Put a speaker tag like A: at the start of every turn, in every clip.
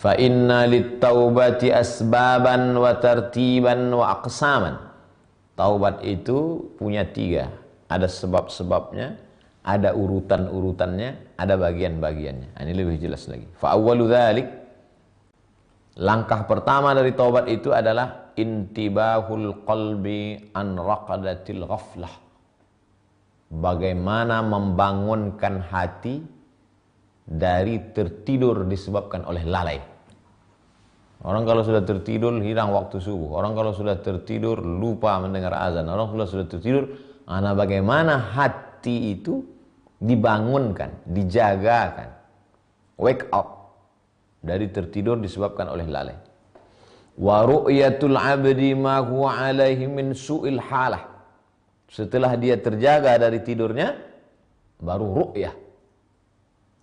A: Fa inna lit-taubati asbaban wa tartiban wa aqsaman. Taubat itu punya 3. Ada sebab-sebabnya, ada urutan-urutannya, ada bagian-bagiannya. Ini lebih jelas lagi. Fa awwalu dzalik, langkah pertama dari taubat itu adalah intibahul qalbi an raqadatil ghaflah. Bagaimana membangunkan hati dari tertidur disebabkan oleh lalai. Orang kalau sudah tertidur hilang waktu subuh. Orang kalau sudah tertidur lupa mendengar azan. Orang kalau sudah tertidur, bagaimana hati itu dibangunkan, dijagakan, wake up dari tertidur disebabkan oleh lalai. Wa ru'yatul 'abdi ma huwa 'alaihi min su'il halah. Setelah dia terjaga dari tidurnya, baru ru'yah.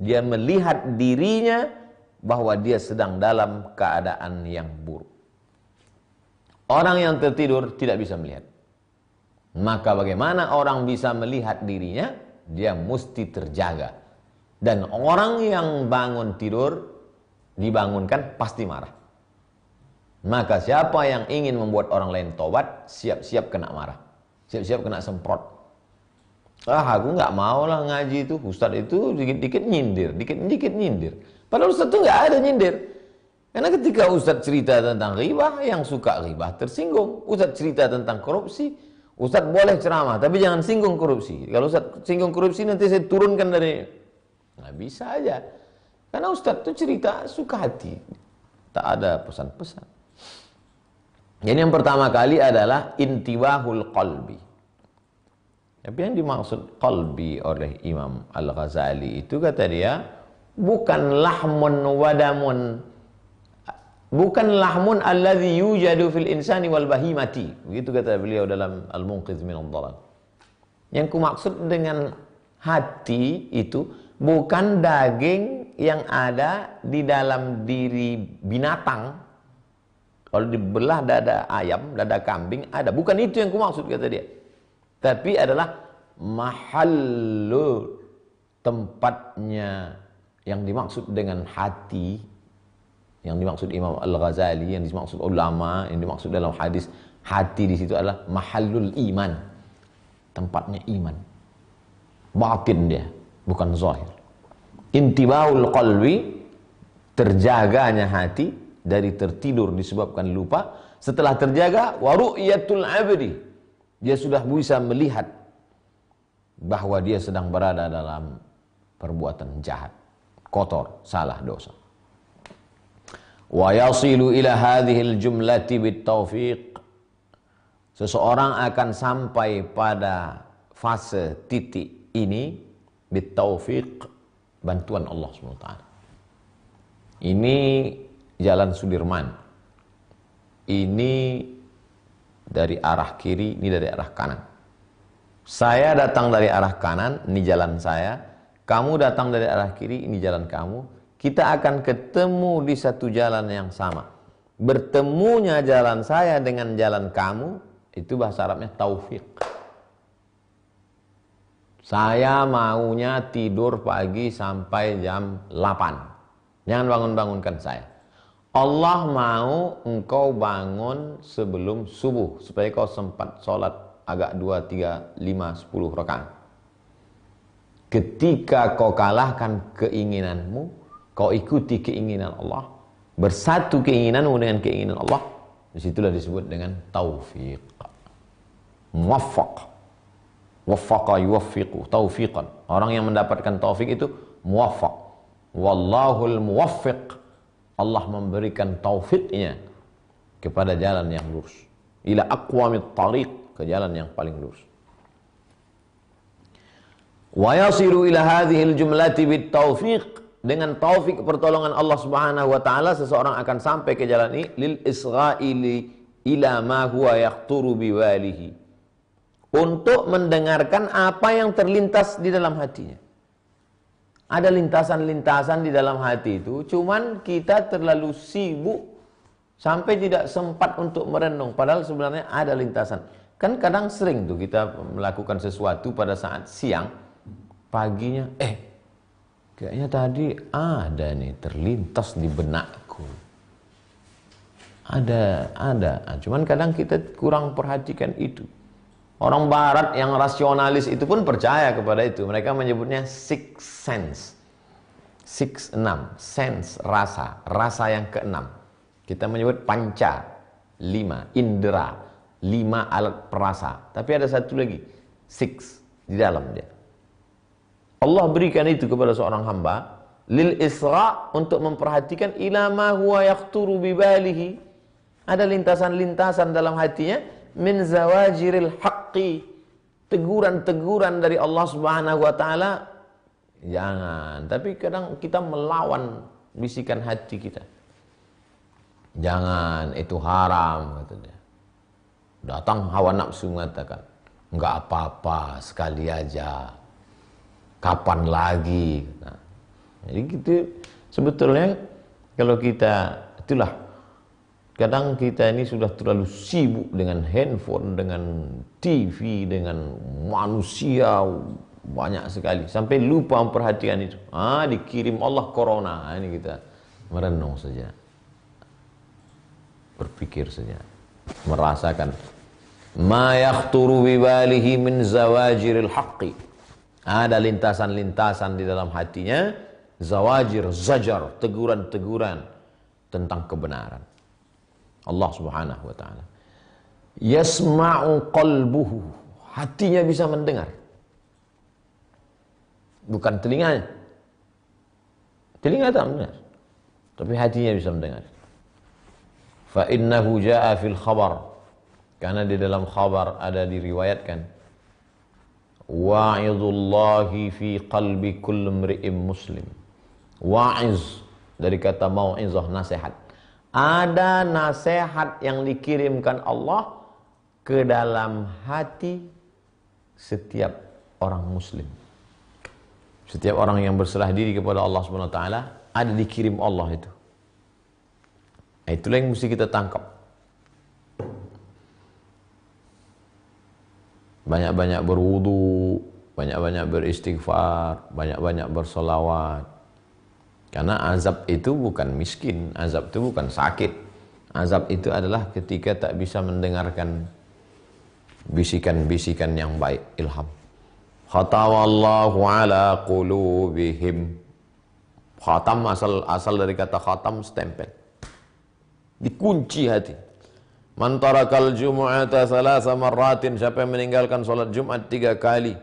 A: Dia melihat dirinya bahwa dia sedang dalam keadaan yang buruk. Orang yang tertidur tidak bisa melihat. Maka bagaimana orang bisa melihat dirinya? Dia mesti terjaga. Dan orang yang bangun tidur, dibangunkan, pasti marah. Maka siapa yang ingin membuat orang lain tobat, siap-siap kena marah. Siap-siap kena semprot. Aku nggak mau lah ngaji itu. Ustadz itu dikit-dikit nyindir, dikit-dikit nyindir. Padahal Ustadz itu nggak ada nyindir. Karena ketika Ustadz cerita tentang ghibah, yang suka ghibah tersinggung. Ustadz cerita tentang korupsi, Ustadz boleh ceramah, tapi jangan singgung korupsi. Kalau Ustadz singgung korupsi, nanti saya turunkan dari... Nggak bisa aja. Karena Ustadz itu cerita suka hati. Tak ada pesan-pesan. Jadi yang pertama kali adalah intibahul qalbi. Tapi yang dimaksud qalbi oleh Imam Al-Ghazali itu, kata dia, bukan lahmun wadamun, bukan lahmun alladhi yujadu fil insani wal bahimati. Begitu kata beliau dalam Al-Munqidh min ad-Dhalal. Yang kumaksud dengan hati itu bukan daging yang ada di dalam diri binatang. Kalau dibelah dada ayam, dada kambing ada. Bukan itu yang kumaksud, kata dia. Tapi adalah mahallu, tempatnya. Yang dimaksud dengan hati, yang dimaksud Imam Al-Ghazali, yang dimaksud ulama, yang dimaksud dalam hadis, hati di situ adalah mahallul iman, tempatnya iman, batin dia, bukan zahir. Intibahul qalbi, terjaganya hati dari tertidur disebabkan lupa. Setelah terjaga, wa ru'yatul 'abdi, dia sudah bisa melihat bahwa dia sedang berada dalam perbuatan jahat, kotor, salah, dosa. Wa yasilu ila hadhil jumlati bitaufiq, seseorang akan sampai pada fase titik ini bitaufiq, bantuan Allah SWT. Ini jalan Sudirman, ini dari arah kiri, ini dari arah kanan. Saya datang dari arah kanan, ini jalan saya. Kamu datang dari arah kiri, ini jalan kamu. Kita akan ketemu di satu jalan yang sama. Bertemunya jalan saya dengan jalan kamu, itu bahasa Arabnya taufik. Saya maunya tidur pagi sampai jam 8. Jangan bangun-bangunkan saya. Allah mau engkau bangun sebelum subuh, supaya kau sempat sholat agak 2, 3, 5, 10 rakaat. Ketika kau kalahkan keinginanmu, kau ikuti keinginan Allah, bersatu keinginanmu dengan keinginan Allah, disitulah disebut dengan taufiq. Muwaffaq. Waffaqa yuwaffiqu taufiqan. Orang yang mendapatkan taufik itu muwaffaq. Wallahul muwaffiq. Allah memberikan taufiknya kepada jalan yang lurus. Ila aqwamit tariq, ke jalan yang paling lurus. Wa yasiru ila hadhil jumlati bit taufiq, dengan taufik pertolongan Allah Subhanahu wa taala seseorang akan sampai ke jalan ini lil isra'ili ila ma huwa yaqturu biwalihi, untuk mendengarkan apa yang terlintas di dalam hatinya. Ada lintasan-lintasan di dalam hati itu, cuman kita terlalu sibuk sampai tidak sempat untuk merenung, padahal sebenarnya ada lintasan. Kan kadang sering tuh kita melakukan sesuatu pada saat siang, paginya kayaknya tadi ada nih terlintas di benakku aku. Ada. Nah, cuman kadang kita kurang perhatikan itu. Orang barat yang rasionalis itu pun percaya kepada itu. Mereka menyebutnya six sense. Enam. Sense, rasa yang keenam. Kita menyebut panca, 5, indera, 5 alat perasa. Tapi ada satu lagi, 6 di dalam dia. Allah berikan itu kepada seorang hamba lil isra, untuk memperhatikan ila ma huwa yaqturu bibalihi. Ada lintasan-lintasan dalam hatinya min zawajiril haqqi, teguran-teguran dari Allah Subhanahu wa taala. Jangan, tapi kadang kita melawan bisikan hati kita. Jangan, itu haram, kata dia. Datang hawa nafsu mengatakan, enggak apa-apa, sekali aja. Kapan lagi? Nah, jadi gitu. Sebetulnya kalau kita, itulah, kadang kita ini sudah terlalu sibuk dengan handphone, dengan TV, dengan manusia banyak sekali, sampai lupa memperhatikan itu. Dikirim Allah corona, ini kita merenung saja, berpikir saja, merasakan ma yaqturu bibalihi min zawajiril haqqi. Ada lintasan-lintasan di dalam hatinya, zawajir, zajar, teguran-teguran tentang kebenaran Allah Subhanahu wa taala. Yasma'u qalbuhu, hatinya bisa mendengar, bukan telinganya. Telinga tak mendengar, tapi hatinya bisa mendengar. Fa innahu jaa'a fil khabar, karena di dalam khabar ada diriwayatkan, wa'izullahi fi qalbi kulli imri'in muslim. Wa'iz dari kata mau'izah, nasihat. Ada nasihat yang dikirimkan Allah ke dalam hati setiap orang muslim. Setiap orang yang berserah diri kepada Allah Subhanahu wa taala, ada dikirim Allah itu. Itulah yang mesti kita tangkap. Banyak-banyak berwudu, banyak-banyak beristighfar, banyak-banyak bersolawat. Karena azab itu bukan miskin, azab itu bukan sakit. Azab itu adalah ketika tak bisa mendengarkan bisikan-bisikan yang baik, ilham. Khatawallahu ala qulubihim. Khatam asal dari kata khatam, stempel. Dikunci hati. Man tarakal jumu'ata thalatha marratin, siapa yang meninggalkan salat Jumat 3 kali,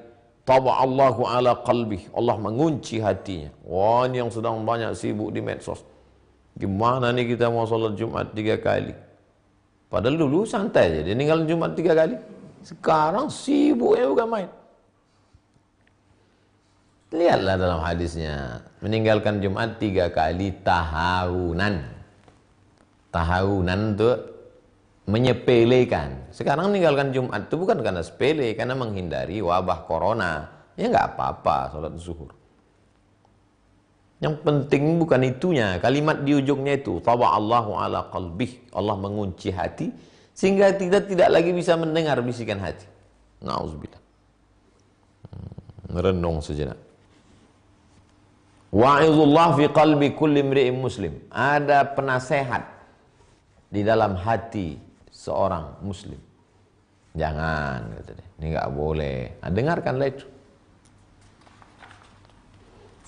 A: taba'allahu ala qalbih, Allah mengunci hatinya. Wah, ini yang sedang banyak sibuk di medsos. Gimana nih kita mau salat Jumat 3 kali? Padahal dulu santai aja, dia ninggalin Jumat 3 kali. Sekarang sibuknya bukan main. Lihatlah dalam hadisnya, meninggalkan Jumat 3 kali tahawunan. Tahawunan itu menyepelekan. Sekarang meninggalkan Jumat itu bukan karena sepele, karena menghindari wabah corona. Ya nggak apa-apa salat zuhur. Yang penting bukan itunya, kalimat di ujungnya itu, taba'allahu ala qalbih, Allah mengunci hati sehingga tidak lagi bisa mendengar bisikan hati. Nauzubillah. Merenung sejenak. Wa'izullah fi qalbi kulli imri'in muslim. Ada penasehat di dalam hati seorang muslim. Jangan, kata dia, ini nggak boleh. Nah, dengarkanlah itu.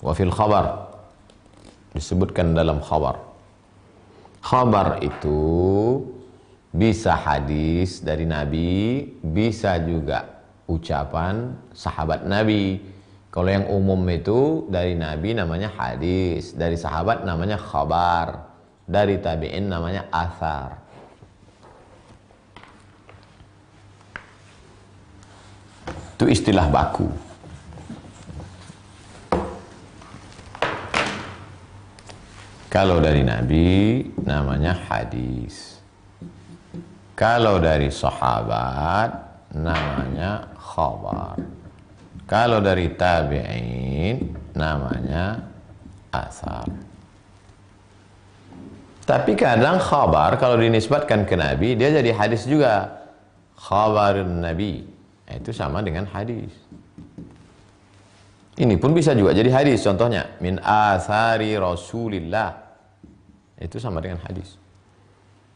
A: Wa fil khabar, disebutkan dalam khabar. Khabar itu bisa hadis dari Nabi, bisa juga ucapan sahabat Nabi. Kalau yang umum itu dari Nabi namanya hadis, dari sahabat namanya khabar, dari tabi'in namanya athar. Itu istilah baku. Kalau dari Nabi namanya hadis. Kalau dari sahabat namanya khabar. Kalau dari tabi'in namanya athar. Tapi kadang khabar kalau dinisbatkan ke Nabi, dia jadi hadis juga. Khabarun Nabi, itu sama dengan hadis. Ini pun bisa juga jadi hadis. Contohnya, min athari Rasulillah, Itu sama dengan hadis.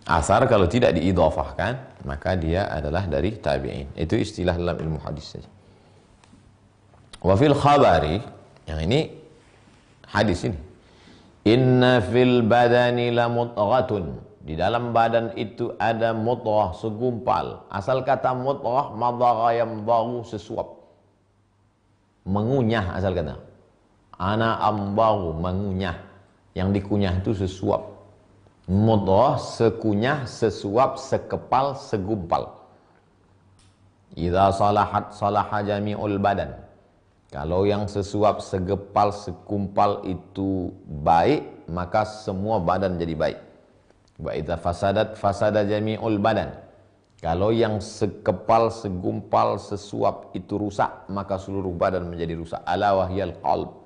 A: Asar kalau tidak diidhafahkan, maka dia adalah dari tabi'in. Itu istilah dalam ilmu hadis saja. Wa fil khabari, yang ini hadis ini. Inna fil badani la mudghatun. Di dalam badan itu ada mudghah, segumpal. Asal kata mudghah, madagha yamdaghu, sesuap. Mengunyah asal kata. Ana ambaghu, mengunyah. Yang dikunyah itu sesuap. Mudghah, sekunyah, sesuap, sekepal, segumpal. Idza salahat salaha jami'ul badan. Kalau yang sesuap, segepal, segumpal itu baik, maka semua badan jadi baik. Wa idza fasadat fasada jami'ul badan. Kalau yang sekepal, segumpal, sesuap itu rusak, maka seluruh badan menjadi rusak. Ala wahyal qalb.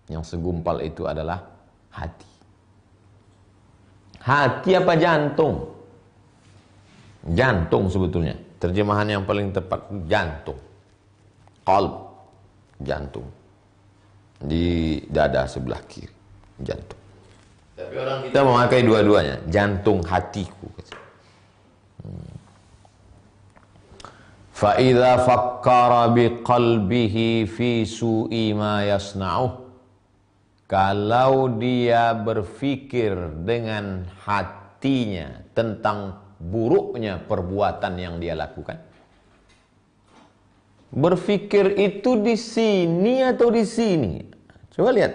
A: Yang segumpal itu adalah hati. Hati apa jantung? Jantung sebetulnya. Terjemahan yang paling tepat jantung. Qalb, jantung. Di dada sebelah kiri, jantung. Tapi orang kita memakai dua-duanya, jantung hatiku. Fa idza fakkara biqalbihi fi su'i ma yasna'uh. Kalau dia berfikir dengan hatinya tentang buruknya perbuatan yang dia lakukan. Berfikir itu di sini atau di sini? Coba lihat.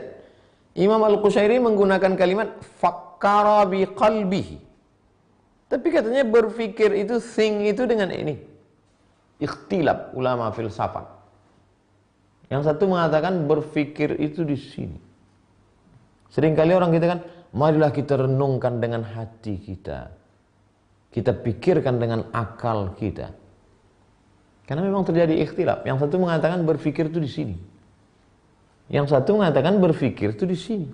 A: Imam Al-Qushairi menggunakan kalimat fakkara biqalbihi. Tapi katanya berfikir itu think itu dengan ini. Ikhtilaf ulama filsafat. Yang satu mengatakan berfikir itu di sini. Seringkali orang kita kan, marilah kita renungkan dengan hati kita. Kita pikirkan dengan akal kita. Karena memang terjadi ikhtilaf. Yang satu mengatakan berfikir itu di sini. Yang satu mengatakan berfikir itu di sini.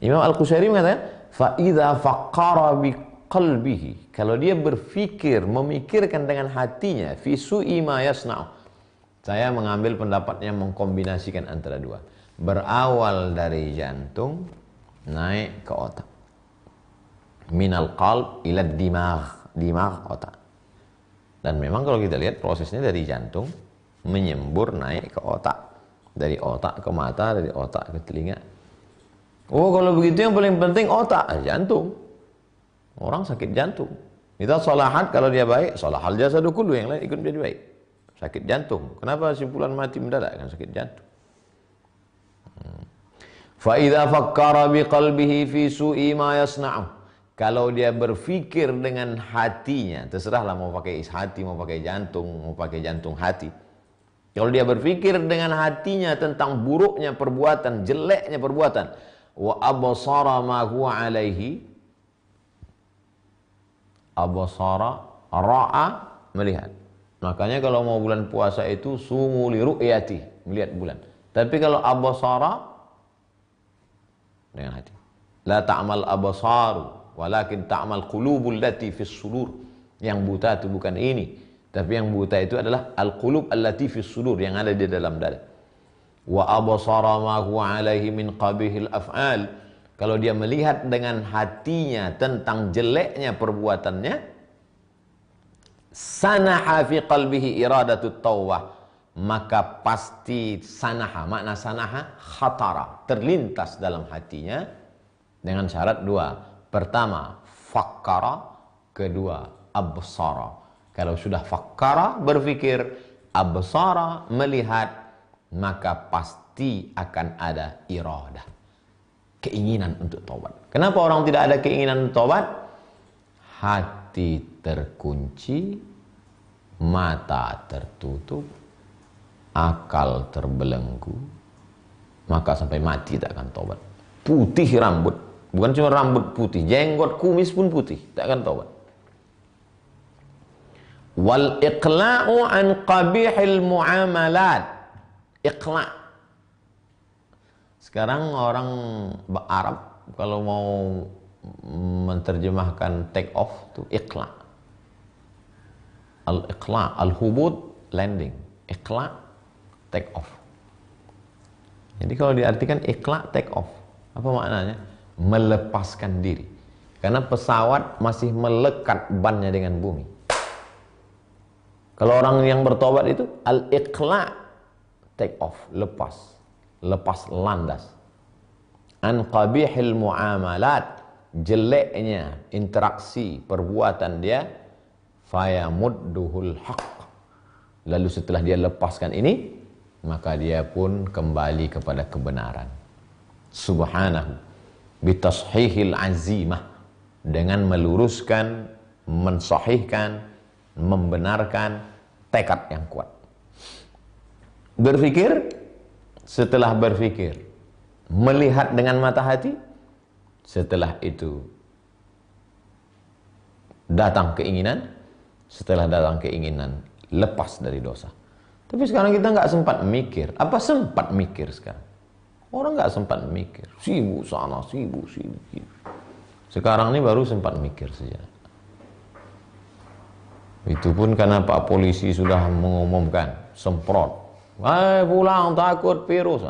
A: Imam Al-Qushairi mengatakan, fa idza faqqara biqalbihi. Kalau dia berfikir, memikirkan dengan hatinya, fi su'i ma yasna'u. Saya mengambil pendapatnya mengkombinasikan antara dua. Berawal dari jantung, naik ke otak. Minal qalb ila dimagh. Dimagh otak. Dan memang kalau kita lihat prosesnya dari jantung menyembur naik ke otak. Dari otak ke mata, dari otak ke telinga. Oh kalau begitu yang paling penting otak, jantung. Orang sakit jantung. Kita salahat kalau dia baik, salahal jasadu kullu, yang lain ikut menjadi baik. Sakit jantung. Kenapa simpulan mati mendadak? Kan sakit jantung. Fa idza fakkara biqalbihi fi su'i ma yasna'u. Kalau dia berfikir dengan hatinya, terserahlah mau pakai hati, mau pakai jantung hati. Kalau dia berfikir dengan hatinya tentang buruknya perbuatan, jeleknya perbuatan, wa absara ma huwa alaihi, absara, ra'a, melihat. Makanya kalau mau bulan puasa itu sumu li ru'yati, melihat bulan. Tapi kalau absara dengan hati. La ta'mal absaru walakin ta'mal qulubul lati fis sudur. Yang buta itu bukan ini, tapi yang buta itu adalah al-qulub allati fis sudur, yang ada di dalam dada. Wa absara ma huwa alaihi min qabihil af'al. Kalau dia melihat dengan hatinya tentang jeleknya perbuatannya, sanaha fi qalbihi iradatut taubah, maka pasti sanaha, makna sanaha khatara, terlintas dalam hatinya dengan syarat dua. Pertama, fakkara. Kedua, absara. Kalau sudah fakkara, berfikir, absara, melihat, maka pasti akan ada iradah, keinginan untuk taubat. Kenapa orang tidak ada keinginan untuk taubat? Hati terkunci, mata tertutup, akal terbelenggu, maka sampai mati tak akan taubat. Putih rambut, bukan cuma rambut putih, jenggot, kumis pun putih, tak akan taubat. Wal iqla'u an qabihil muamalat. Iqla'. Sekarang orang Arab kalau mau menerjemahkan take off itu iqla'. Al-iqla', al-hubud, landing. Iqla', take off. Jadi kalau diartikan iqla', take off. Apa maknanya? Melepaskan diri. Karena pesawat masih melekat bannya dengan bumi. Kalau orang yang bertobat itu al-iqla, take off, lepas landas. An qabihil muamalat, jeleknya interaksi perbuatan dia, fayamudduhul haqq. Lalu setelah dia lepaskan ini, maka dia pun kembali kepada kebenaran. Subhanahu bitashihil azimah, dengan meluruskan, mensahihkan, membenarkan tekad yang kuat. Berpikir, setelah berpikir melihat dengan mata hati, setelah itu datang keinginan, setelah datang keinginan lepas dari dosa. Tapi sekarang kita nggak sempat mikir. Apa sempat mikir sekarang? Orang nggak sempat mikir, sibuk sana, sibuk. Sekarang ini baru sempat mikir saja. Itu pun karena Pak Polisi sudah mengumumkan semprot. Pulang takut virus.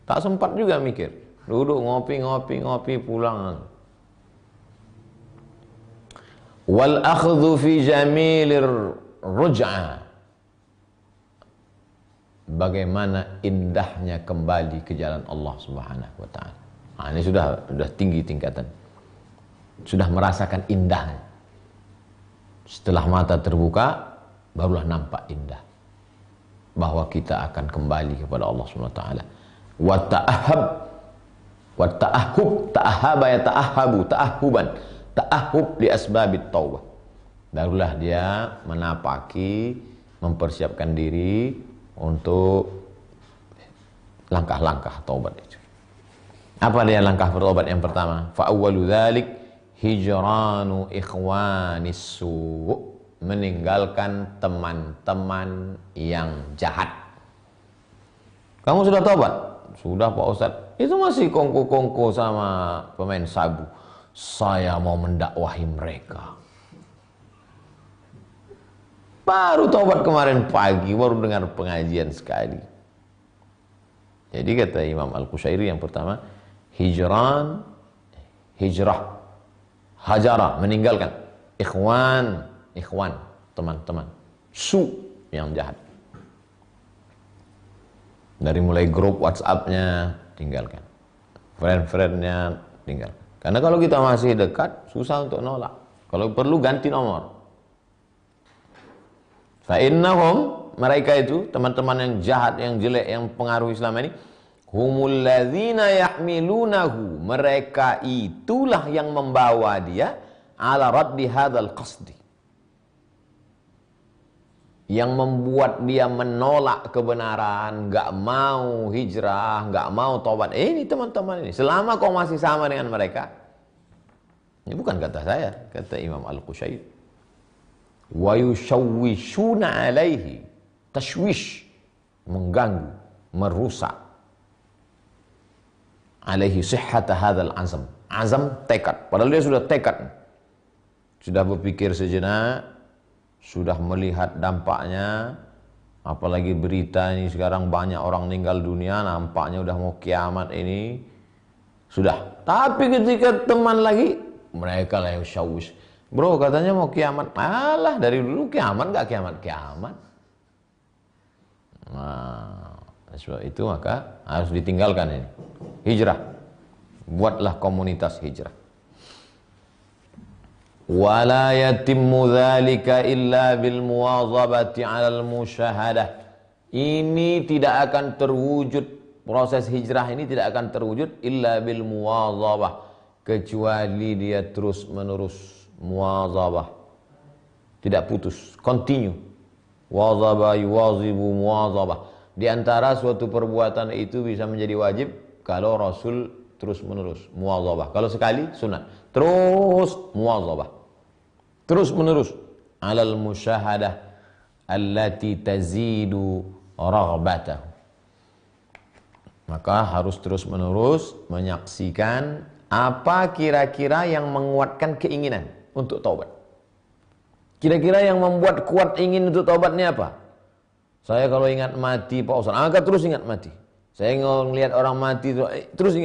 A: Tak sempat juga mikir. Duduk ngopi pulang. Wal akhdhu fi jamilir ruj'ah. Bagaimana indahnya kembali ke jalan Allah Subhanahu wa taala. Nah, ini sudah tinggi tingkatan. Sudah merasakan indahnya. Setelah mata terbuka, barulah nampak indah bahwa kita akan kembali kepada Allah Subhanahu wa taala. Wa ta'ahhub, ta'ahhaba ya ta'ahhabu, ta'ahhuban, ta'ahhub li asbabit taubah. Barulah dia menapaki, mempersiapkan diri untuk langkah-langkah taubat itu. Apa dia langkah bertobat yang pertama? Fa awwalu dzalik hijranu ikhwanis su', meninggalkan teman-teman yang jahat. Kamu sudah tobat? Sudah Pak Ustadz. Itu masih kongko-kongko sama pemain sabu. Saya mau mendakwahi mereka. Baru tobat kemarin pagi, baru dengar pengajian sekali. Jadi kata Imam Al-Qushairi yang pertama, hijrah, hajara, meninggalkan. Ikhwan, teman-teman. Su, yang jahat. Dari mulai grup WhatsApp-nya, tinggalkan. Friend-friendnya, tinggalkan. Karena kalau kita masih dekat, susah untuk nolak. Kalau perlu ganti nomor. Fa'innahum, mereka itu, teman-teman yang jahat, yang jelek, yang pengaruh Islam ini, humul ladzina yahmilunahu, mereka itulah yang membawa dia ala raddi hadzal qasdi, yang membuat dia menolak kebenaran, nggak mau hijrah, nggak mau taubat. Ini teman-teman ini, selama kau masih sama dengan mereka, ini bukan kata saya, kata Imam Al-Qushairi. Wa yushawwishuna alaihi, tashwish, mengganggu, merusak, alaihi sihhata hadzal azam, tekad. Padahal dia sudah tekad, sudah berpikir sejenak, sudah melihat dampaknya. Apalagi berita ini sekarang banyak orang meninggal dunia, nampaknya udah mau kiamat ini. Sudah. Tapi ketika teman lagi, mereka lah yang syawish. Bro, katanya mau kiamat. Alah, dari dulu kiamat gak kiamat-kiamat. Nah, sebab itu maka harus ditinggalkan ini. Hijrah. Buatlah komunitas hijrah. Wala yatimmu dzalika illa bil muwazabati 'alal musyahadah. Ini tidak akan terwujud, proses hijrah ini tidak akan terwujud illa bil muwazabah, kecuali dia terus menerus muwazabah, tidak putus, continue. Wazaba yuwazibu muwazabah. Di antara suatu perbuatan itu bisa menjadi wajib kalau Rasul terus menerus muwazabah. Kalau sekali sunat, terus muwazabah, terus menerus alal musyahadah allati tazidu raghbatahu. Maka harus terus menerus menyaksikan apa kira-kira yang menguatkan keinginan untuk taubat. Kira-kira yang membuat kuat ingin untuk taubat ini apa? Saya kalau ingat mati Pak Ustaz, terus ingat mati. Saya ngelihat orang mati terus ingat.